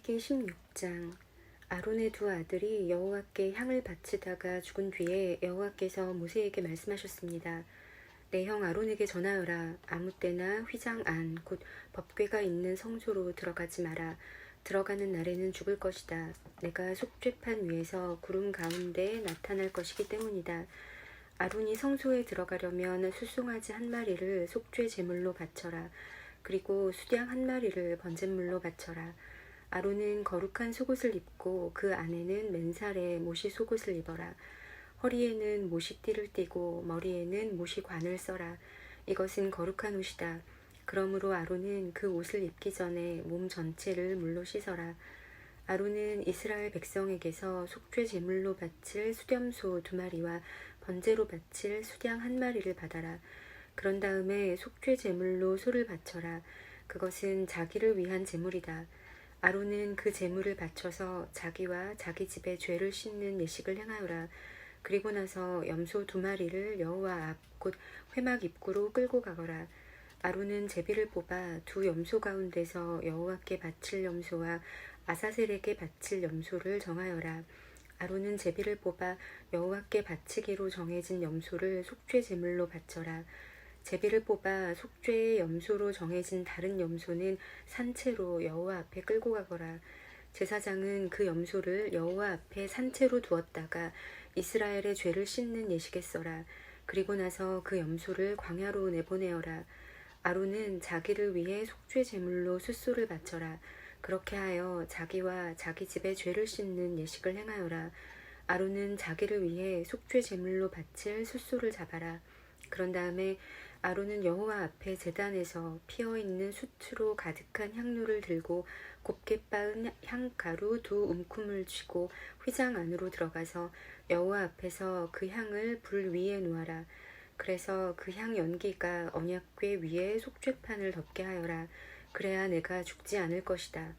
레위기 16장. 아론의 두 아들이 여호와께 향을 바치다가 죽은 뒤에 여호와께서 모세에게 말씀하셨습니다. 내 형 아론에게 전하여라. 아무 때나 휘장 안 곧 법궤가 있는 성소로 들어가지 마라. 들어가는 날에는 죽을 것이다. 내가 속죄판 위에서 구름 가운데 나타날 것이기 때문이다. 아론이 성소에 들어가려면 수송아지 한 마리를 속죄 제물로 바쳐라. 그리고 수양 한 마리를 번제물로 바쳐라. 아론은 거룩한 속옷을 입고 그 안에는 맨살에 모시 속옷을 입어라. 허리에는 모시띠를 띠고 머리에는 모시관을 써라. 이것은 거룩한 옷이다. 그러므로 아론은 그 옷을 입기 전에 몸 전체를 물로 씻어라. 아론은 이스라엘 백성에게서 속죄 제물로 바칠 수렴소 2마리와 번제로 바칠 수양 1마리를 받아라. 그런 다음에 속죄 제물로 소를 바쳐라. 그것은 자기를 위한 제물이다. 아론은 그 제물을 바쳐서 자기와 자기 집의 죄를 씻는 예식을 행하여라. 그리고 나서 염소 2마리를 여호와 앞 곧 회막 입구로 끌고 가거라. 아론은 제비를 뽑아 2 염소 가운데서 여호와께 바칠 염소와 아사셀에게 바칠 염소를 정하여라. 아론은 제비를 뽑아 여호와께 바치기로 정해진 염소를 속죄 제물로 바쳐라. 제비를 뽑아 속죄의 염소로 정해진 다른 염소는 산채로 여호와 앞에 끌고 가거라. 제사장은 그 염소를 여호와 앞에 산채로 두었다가 이스라엘의 죄를 씻는 예식에 써라. 그리고 나서 그 염소를 광야로 내보내어라. 아론은 자기를 위해 속죄 제물로 숫소를 바쳐라. 그렇게 하여 자기와 자기 집의 죄를 씻는 예식을 행하여라. 아론은 자기를 위해 속죄 제물로 바칠 숫소를 잡아라. 그런 다음에 아론은 여호와 앞에 제단에서 피어있는 수트로 가득한 향료를 들고 곱게 빻은 향가루 2 움큼을 쥐고 휘장 안으로 들어가서 여호와 앞에서 그 향을 불 위에 놓아라. 그래서 그 향 연기가 언약궤 위에 속죄판을 덮게 하여라. 그래야 내가 죽지 않을 것이다.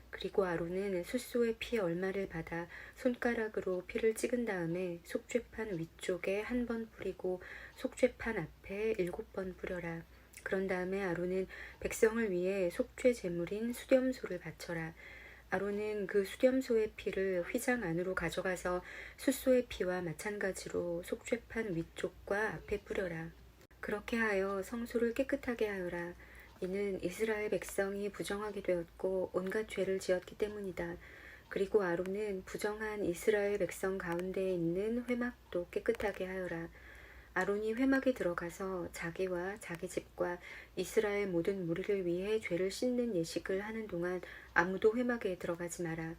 그리고 아론은 숫소의 피 얼마를 받아 손가락으로 피를 찍은 다음에 속죄판 위쪽에 1번 뿌리고 속죄판 앞에 7번 뿌려라. 그런 다음에 아론은 백성을 위해 속죄 제물인 수렴소를 바쳐라. 아론은 그 수렴소의 피를 휘장 안으로 가져가서 숫소의 피와 마찬가지로 속죄판 위쪽과 앞에 뿌려라. 그렇게 하여 성소를 깨끗하게 하여라. 이는 이스라엘 백성이 부정하게 되었고 온갖 죄를 지었기 때문이다. 그리고 아론은 부정한 이스라엘 백성 가운데에 있는 회막도 깨끗하게 하여라. 아론이 회막에 들어가서 자기와 자기 집과 이스라엘 모든 무리를 위해 죄를 씻는 예식을 하는 동안 아무도 회막에 들어가지 마라.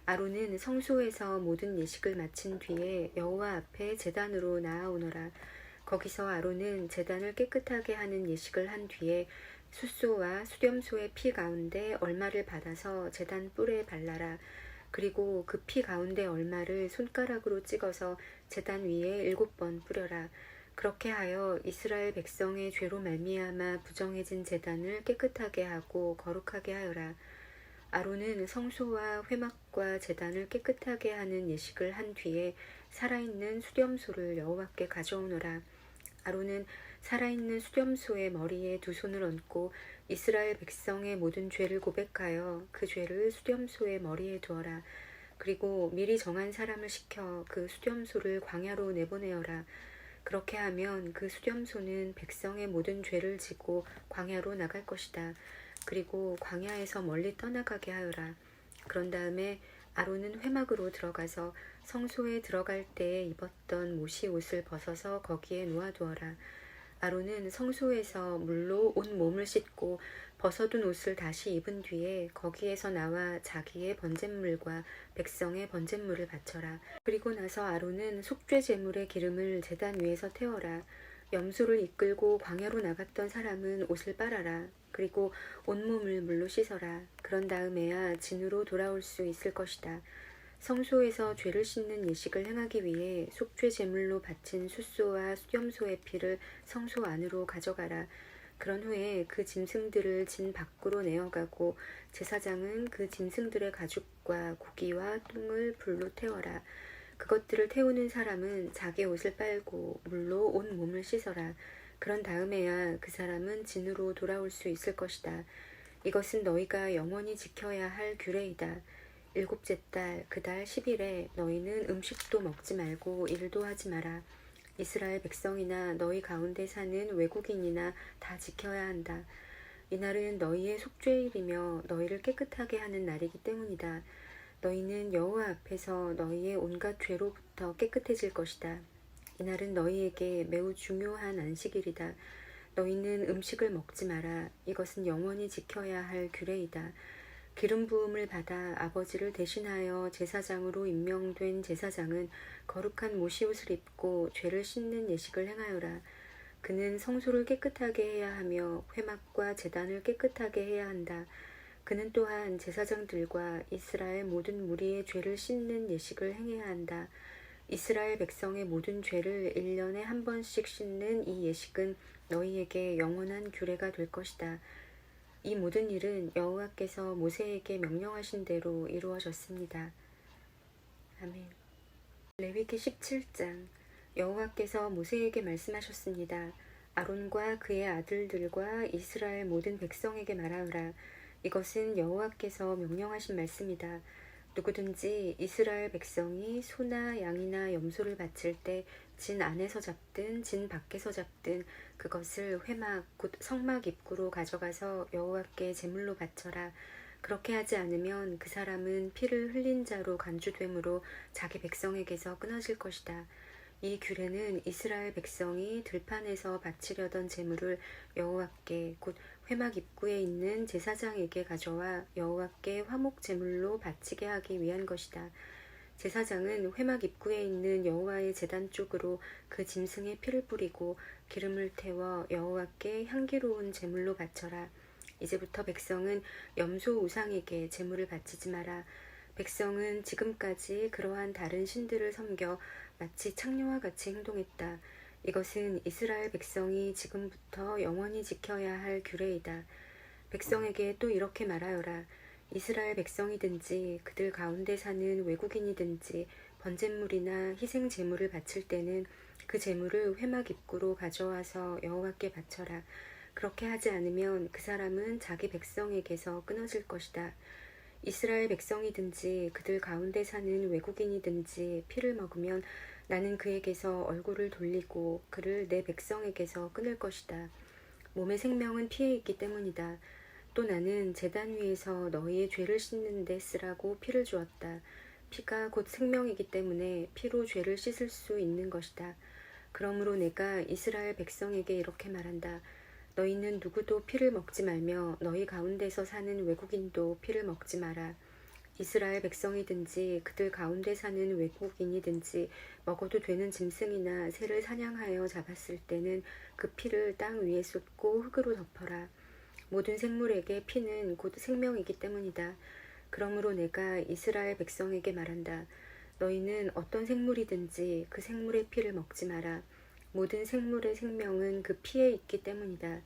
아론은 성소에서 모든 예식을 마친 뒤에 여호와 앞에 제단으로 나아오너라. 거기서 아론은 제단을 깨끗하게 하는 예식을 한 뒤에 숫소와 수렴소의 피 가운데 얼마를 받아서 제단 뿔에 발라라. 그리고 그 피 가운데 얼마를 손가락으로 찍어서 제단 위에 7번 뿌려라. 그렇게 하여 이스라엘 백성의 죄로 말미암아 부정해진 제단을 깨끗하게 하고 거룩하게 하여라. 아론은 성소와 회막과 제단을 깨끗하게 하는 예식을 한 뒤에 살아있는 수렴소를 여호와께 가져오너라. 아론은 살아있는 수렴소의 머리에 2 손을 얹고 이스라엘 백성의 모든 죄를 고백하여 그 죄를 수렴소의 머리에 두어라. 그리고 미리 정한 사람을 시켜 그 수렴소를 광야로 내보내어라. 그렇게 하면 그 수렴소는 백성의 모든 죄를 지고 광야로 나갈 것이다. 그리고 광야에서 멀리 떠나가게 하여라. 그런 다음에 아론은 회막으로 들어가서 성소에 들어갈 때에 입었던 모시 옷을 벗어서 거기에 놓아두어라. 아론은 성소에서 물로 온 몸을 씻고 벗어둔 옷을 다시 입은 뒤에 거기에서 나와 자기의 번제물과 백성의 번제물을 바쳐라. 그리고 나서 아론은 속죄 제물의 기름을 제단 위에서 태워라. 염소를 이끌고 광야로 나갔던 사람은 옷을 빨아라. 그리고 온몸을 물로 씻어라. 그런 다음에야 진으로 돌아올 수 있을 것이다. 성소에서 죄를 씻는 예식을 행하기 위해 속죄 제물로 바친 숫소와 수렴소의 피를 성소 안으로 가져가라. 그런 후에 그 짐승들을 진 밖으로 내어가고 제사장은 그 짐승들의 가죽과 고기와 똥을 불로 태워라. 그것들을 태우는 사람은 자기 옷을 빨고 물로 온 몸을 씻어라. 그런 다음에야 그 사람은 진으로 돌아올 수 있을 것이다. 이것은 너희가 영원히 지켜야 할 규례이다. 일곱째 달 그 달 10일에 너희는 음식도 먹지 말고 일도 하지 마라. 이스라엘 백성이나 너희 가운데 사는 외국인이나 다 지켜야 한다. 이날은 너희의 속죄일이며 너희를 깨끗하게 하는 날이기 때문이다. 너희는 여호와 앞에서 너희의 온갖 죄로부터 깨끗해질 것이다. 이날은 너희에게 매우 중요한 안식일이다. 너희는 음식을 먹지 마라. 이것은 영원히 지켜야 할 규례이다. 기름 부음을 받아 아버지를 대신하여 제사장으로 임명된 제사장은 거룩한 모시옷을 입고 죄를 씻는 예식을 행하여라. 그는 성소를 깨끗하게 해야 하며 회막과 제단을 깨끗하게 해야 한다. 그는 또한 제사장들과 이스라엘 모든 무리의 죄를 씻는 예식을 행해야 한다. 이스라엘 백성의 모든 죄를 1년에 한 번씩 씻는 이 예식은 너희에게 영원한 규례가 될 것이다. 이 모든 일은 여호와께서 모세에게 명령하신 대로 이루어졌습니다. 아멘. 레위기 17장. 여호와께서 모세에게 말씀하셨습니다. 아론과 그의 아들들과 이스라엘 모든 백성에게 말하여라. 이것은 여호와께서 명령하신 말씀이다. 누구든지 이스라엘 백성이 소나 양이나 염소를 바칠 때 진 안에서 잡든 진 밖에서 잡든 그것을 회막 곧 성막 입구로 가져가서 여호와께 제물로 바쳐라. 그렇게 하지 않으면 그 사람은 피를 흘린 자로 간주되므로 자기 백성에게서 끊어질 것이다. 이 규례는 이스라엘 백성이 들판에서 바치려던 제물을 여호와께 곧 회막 입구에 있는 제사장에게 가져와 여호와께 화목 제물로 바치게 하기 위한 것이다. 제사장은 회막 입구에 있는 여호와의 제단 쪽으로 그 짐승의 피를 뿌리고 기름을 태워 여호와께 향기로운 제물로 바쳐라. 이제부터 백성은 염소 우상에게 제물을 바치지 마라. 백성은 지금까지 그러한 다른 신들을 섬겨 마치 창녀와 같이 행동했다. 이것은 이스라엘 백성이 지금부터 영원히 지켜야 할 규례이다. 백성에게 또 이렇게 말하여라. 이스라엘 백성이든지 그들 가운데 사는 외국인이든지 번제물이나 희생 제물을 바칠 때는 그 제물을 회막 입구로 가져와서 여호와께 바쳐라. 그렇게 하지 않으면 그 사람은 자기 백성에게서 끊어질 것이다. 이스라엘 백성이든지 그들 가운데 사는 외국인이든지 피를 먹으면 나는 그에게서 얼굴을 돌리고 그를 내 백성에게서 끊을 것이다. 몸의 생명은 피에 있기 때문이다. 또 나는 제단 위에서 너희의 죄를 씻는 데 쓰라고 피를 주었다. 피가 곧 생명이기 때문에 피로 죄를 씻을 수 있는 것이다. 그러므로 내가 이스라엘 백성에게 이렇게 말한다. 너희는 누구도 피를 먹지 말며 너희 가운데서 사는 외국인도 피를 먹지 마라. 이스라엘 백성이든지 그들 가운데 사는 외국인이든지 먹어도 되는 짐승이나 새를 사냥하여 잡았을 때는 그 피를 땅 위에 쏟고 흙으로 덮어라. 모든 생물에게 피는 곧 생명이기 때문이다. 그러므로 내가 이스라엘 백성에게 말한다. 너희는 어떤 생물이든지 그 생물의 피를 먹지 마라. 모든 생물의 생명은 그 피에 있기 때문이다.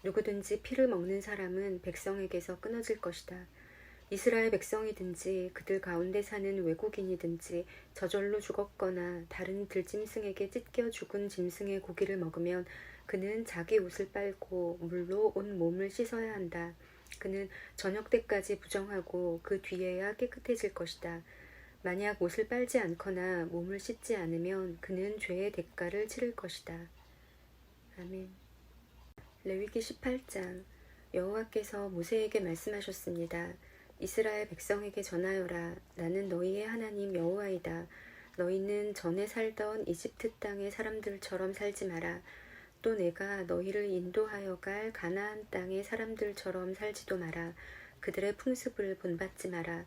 누구든지 피를 먹는 사람은 백성에게서 끊어질 것이다. 이스라엘 백성이든지 그들 가운데 사는 외국인이든지 저절로 죽었거나 다른 들짐승에게 찢겨 죽은 짐승의 고기를 먹으면 그는 자기 옷을 빨고 물로 온 몸을 씻어야 한다. 그는 저녁 때까지 부정하고 그 뒤에야 깨끗해질 것이다. 만약 옷을 빨지 않거나 몸을 씻지 않으면 그는 죄의 대가를 치를 것이다. 아멘. 레위기 18장. 여호와께서 모세에게 말씀하셨습니다. 이스라엘 백성에게 전하여라. 나는 너희의 하나님 여호와이다. 너희는 전에 살던 이집트 땅의 사람들처럼 살지 마라. 또 내가 너희를 인도하여 갈 가나안 땅의 사람들처럼 살지도 마라. 그들의 풍습을 본받지 마라.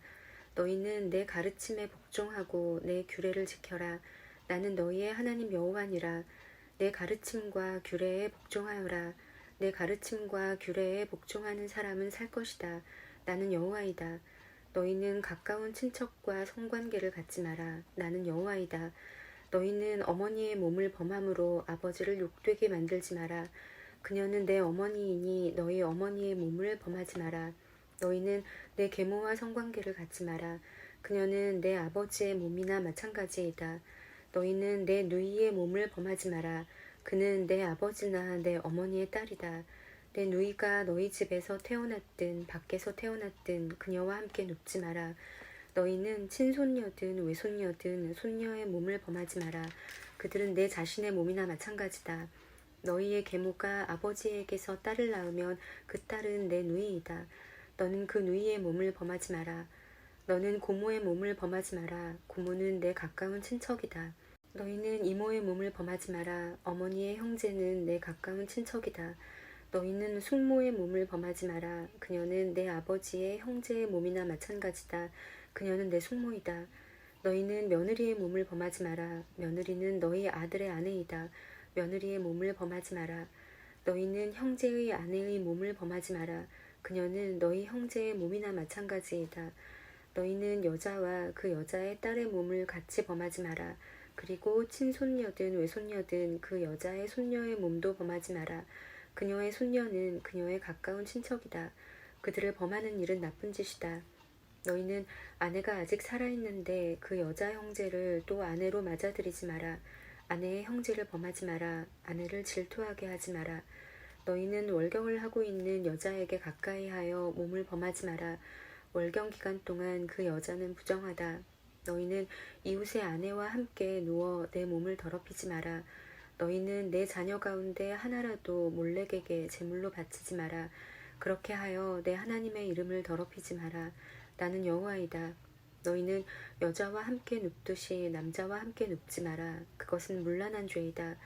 너희는 내 가르침에 복종하고 내 규례를 지켜라. 나는 너희의 하나님 여호와니라. 내 가르침과 규례에 복종하여라. 내 가르침과 규례에 복종하는 사람은 살 것이다. 나는 여호와이다. 너희는 가까운 친척과 성관계를 갖지 마라. 나는 여호와이다. 너희는 어머니의 몸을 범함으로 아버지를 욕되게 만들지 마라. 그녀는 내 어머니이니 너희 어머니의 몸을 범하지 마라. 너희는 내 계모와 성관계를 갖지 마라. 그녀는 내 아버지의 몸이나 마찬가지이다. 너희는 내 누이의 몸을 범하지 마라. 그는 내 아버지나 내 어머니의 딸이다. 내 누이가 너희 집에서 태어났든 밖에서 태어났든 그녀와 함께 눕지 마라. 너희는 친손녀든 외손녀든 손녀의 몸을 범하지 마라. 그들은 내 자신의 몸이나 마찬가지다. 너희의 계모가 아버지에게서 딸을 낳으면 그 딸은 내 누이이다. 너는 그 누이의 몸을 범하지 마라. 너는 고모의 몸을 범하지 마라. 고모는 내 가까운 친척이다. 너희는 이모의 몸을 범하지 마라. 어머니의 형제는 내 가까운 친척이다. 너희는 숙모의 몸을 범하지 마라. 그녀는 내 아버지의 형제의 몸이나 마찬가지다. 그녀는 내 숙모이다. 너희는 며느리의 몸을 범하지 마라. 며느리는 너희 아들의 아내이다. 며느리의 몸을 범하지 마라. 너희는 형제의 아내의 몸을 범하지 마라. 그녀는 너희 형제의 몸이나 마찬가지이다. 너희는 여자와 그 여자의 딸의 몸을 같이 범하지 마라. 그리고 친손녀든 외손녀든 그 여자의 손녀의 몸도 범하지 마라. 그녀의 손녀는 그녀의 가까운 친척이다. 그들을 범하는 일은 나쁜 짓이다. 너희는 아내가 아직 살아있는데 그 여자 형제를 또 아내로 맞아들이지 마라. 아내의 형제를 범하지 마라. 아내를 질투하게 하지 마라. 너희는 월경을 하고 있는 여자에게 가까이 하여 몸을 범하지 마라. 월경 기간 동안 그 여자는 부정하다. 너희는 이웃의 아내와 함께 누워 내 몸을 더럽히지 마라. 너희는 내 자녀 가운데 하나라도 몰렉에게 제물로 바치지 마라. 그렇게 하여 내 하나님의 이름을 더럽히지 마라. 나는 여호와이다. 너희는 여자와 함께 눕듯이 남자와 함께 눕지 마라. 그것은 문란한 죄이다.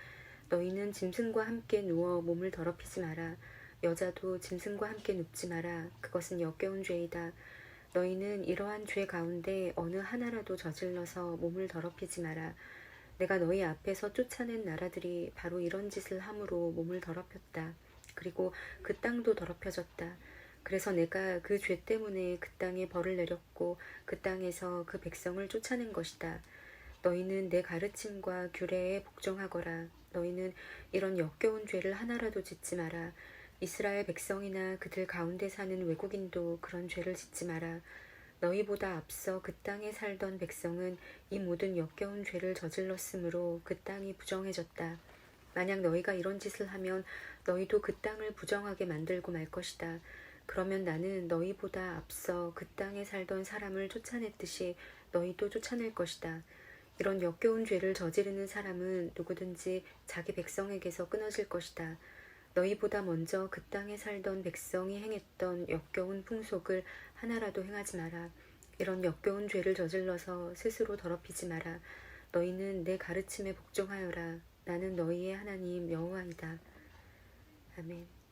너희는 짐승과 함께 누워 몸을 더럽히지 마라. 여자도 짐승과 함께 눕지 마라. 그것은 역겨운 죄이다. 너희는 이러한 죄 가운데 어느 하나라도 저질러서 몸을 더럽히지 마라. 내가 너희 앞에서 쫓아낸 나라들이 바로 이런 짓을 함으로 몸을 더럽혔다. 그리고 그 땅도 더럽혀졌다. 그래서 내가 그 죄 때문에 그 땅에 벌을 내렸고 그 땅에서 그 백성을 쫓아낸 것이다. 너희는 내 가르침과 규례에 복종하거라. 너희는 이런 역겨운 죄를 하나라도 짓지 마라. 이스라엘 백성이나 그들 가운데 사는 외국인도 그런 죄를 짓지 마라. 너희보다 앞서 그 땅에 살던 백성은 이 모든 역겨운 죄를 저질렀으므로 그 땅이 부정해졌다. 만약 너희가 이런 짓을 하면 너희도 그 땅을 부정하게 만들고 말 것이다. 그러면 나는 너희보다 앞서 그 땅에 살던 사람을 쫓아냈듯이 너희도 쫓아낼 것이다. 이런 역겨운 죄를 저지르는 사람은 누구든지 자기 백성에게서 끊어질 것이다. 너희보다 먼저 그 땅에 살던 백성이 행했던 역겨운 풍속을 하나라도 행하지 마라. 이런 역겨운 죄를 저질러서 스스로 더럽히지 마라. 너희는 내 가르침에 복종하여라. 나는 너희의 하나님 여호와이다. 아멘.